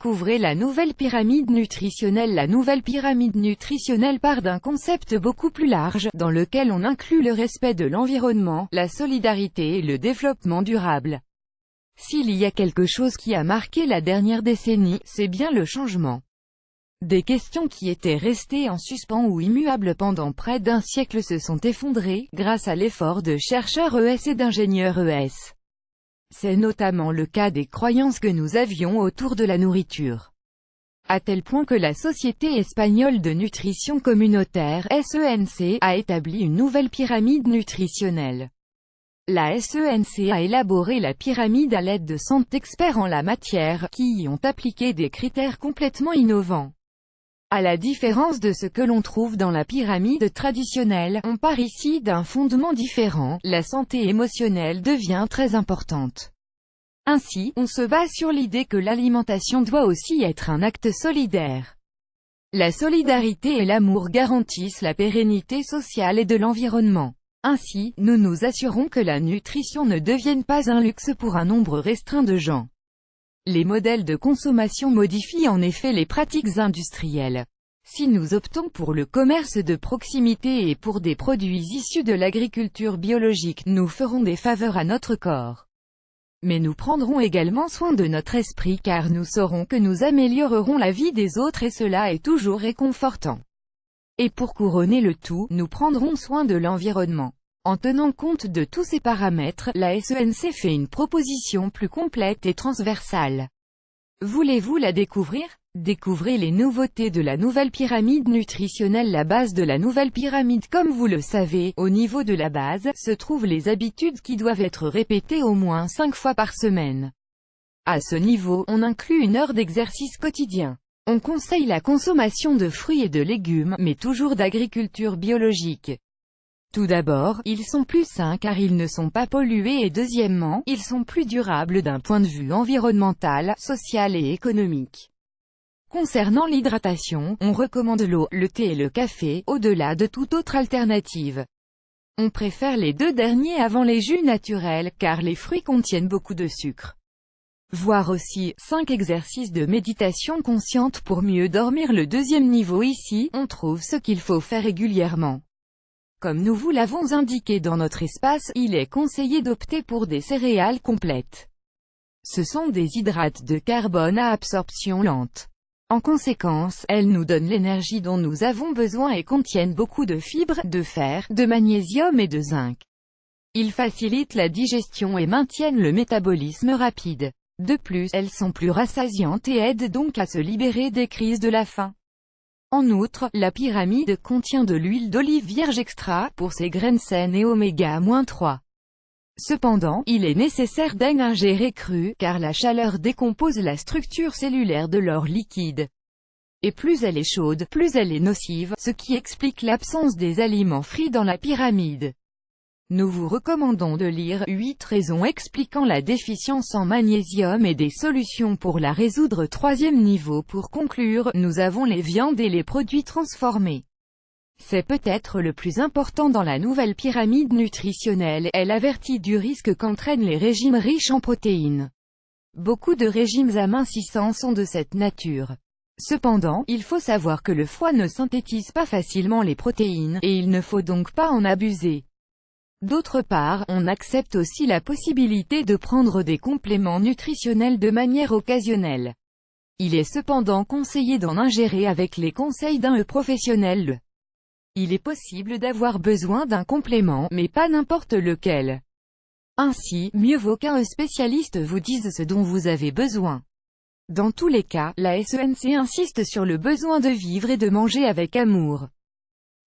Découvrez la nouvelle pyramide nutritionnelle. La nouvelle pyramide nutritionnelle part d'un concept beaucoup plus large, dans lequel on inclut le respect de l'environnement, la solidarité et le développement durable. S'il y a quelque chose qui a marqué la dernière décennie, c'est bien le changement. Des questions qui étaient restées en suspens ou immuables pendant près d'un siècle se sont effondrées, grâce à l'effort de chercheurs ES et d'ingénieurs ES. C'est notamment le cas des croyances que nous avions autour de la nourriture. À tel point que la Société espagnole de nutrition communautaire, SENC, a établi une nouvelle pyramide nutritionnelle. La SENC a élaboré la pyramide à l'aide de 100 experts en la matière, qui y ont appliqué des critères complètement innovants. À la différence de ce que l'on trouve dans la pyramide traditionnelle, on part ici d'un fondement différent, la santé émotionnelle devient très importante. Ainsi, on se base sur l'idée que l'alimentation doit aussi être un acte solidaire. La solidarité et l'amour garantissent la pérennité sociale et de l'environnement. Ainsi, nous nous assurons que la nutrition ne devienne pas un luxe pour un nombre restreint de gens. Les modèles de consommation modifient en effet les pratiques industrielles. Si nous optons pour le commerce de proximité et pour des produits issus de l'agriculture biologique, nous ferons des faveurs à notre corps. Mais nous prendrons également soin de notre esprit car nous saurons que nous améliorerons la vie des autres et cela est toujours réconfortant. Et pour couronner le tout, nous prendrons soin de l'environnement. En tenant compte de tous ces paramètres, la SENC fait une proposition plus complète et transversale. Voulez-vous la découvrir? Découvrez les nouveautés de la nouvelle pyramide nutritionnelle. La base de la nouvelle pyramide. Comme vous le savez, au niveau de la base, se trouvent les habitudes qui doivent être répétées au moins 5 fois par semaine. À ce niveau, on inclut une heure d'exercice quotidien. On conseille la consommation de fruits et de légumes, mais toujours d'agriculture biologique. Tout d'abord, ils sont plus sains car ils ne sont pas pollués et deuxièmement, ils sont plus durables d'un point de vue environnemental, social et économique. Concernant l'hydratation, on recommande l'eau, le thé et le café, au-delà de toute autre alternative. On préfère les deux derniers avant les jus naturels car les fruits contiennent beaucoup de sucre. Voir aussi, 5 exercices de méditation consciente pour mieux dormir. Le deuxième niveau. Ici, on trouve ce qu'il faut faire régulièrement. Comme nous vous l'avons indiqué dans notre espace, il est conseillé d'opter pour des céréales complètes. Ce sont des hydrates de carbone à absorption lente. En conséquence, elles nous donnent l'énergie dont nous avons besoin et contiennent beaucoup de fibres, de fer, de magnésium et de zinc. Ils facilitent la digestion et maintiennent le métabolisme rapide. De plus, elles sont plus rassasiantes et aident donc à se libérer des crises de la faim. En outre, la pyramide contient de l'huile d'olive vierge extra, pour ses graines saines et oméga-3. Cependant, il est nécessaire d'en ingérer cru, car la chaleur décompose la structure cellulaire de l'or liquide. Et plus elle est chaude, plus elle est nocive, ce qui explique l'absence des aliments frits dans la pyramide. Nous vous recommandons de lire 8 raisons expliquant la déficience en magnésium et des solutions pour la résoudre. Troisième niveau. Pour conclure, nous avons les viandes et les produits transformés. C'est peut-être le plus important dans la nouvelle pyramide nutritionnelle. Elle avertit du risque qu'entraînent les régimes riches en protéines. Beaucoup de régimes amincissants sont de cette nature. Cependant, il faut savoir que le foie ne synthétise pas facilement les protéines, et il ne faut donc pas en abuser. D'autre part, on accepte aussi la possibilité de prendre des compléments nutritionnels de manière occasionnelle. Il est cependant conseillé d'en ingérer avec les conseils d'un professionnel. Il est possible d'avoir besoin d'un complément, mais pas n'importe lequel. Ainsi, mieux vaut qu'un spécialiste vous dise ce dont vous avez besoin. Dans tous les cas, la SENC insiste sur le besoin de vivre et de manger avec amour.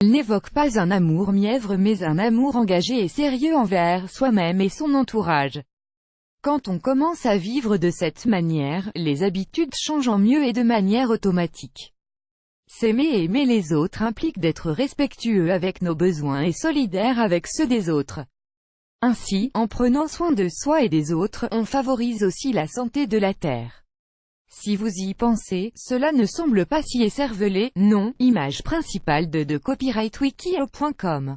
Elle n'évoque pas un amour mièvre mais un amour engagé et sérieux envers soi-même et son entourage. Quand on commence à vivre de cette manière, les habitudes changent en mieux et de manière automatique. S'aimer et aimer les autres implique d'être respectueux avec nos besoins et solidaire avec ceux des autres. Ainsi, en prenant soin de soi et des autres, on favorise aussi la santé de la Terre. Si vous y pensez, cela ne semble pas si écervelé, non. Image principale de copyrightwiki.com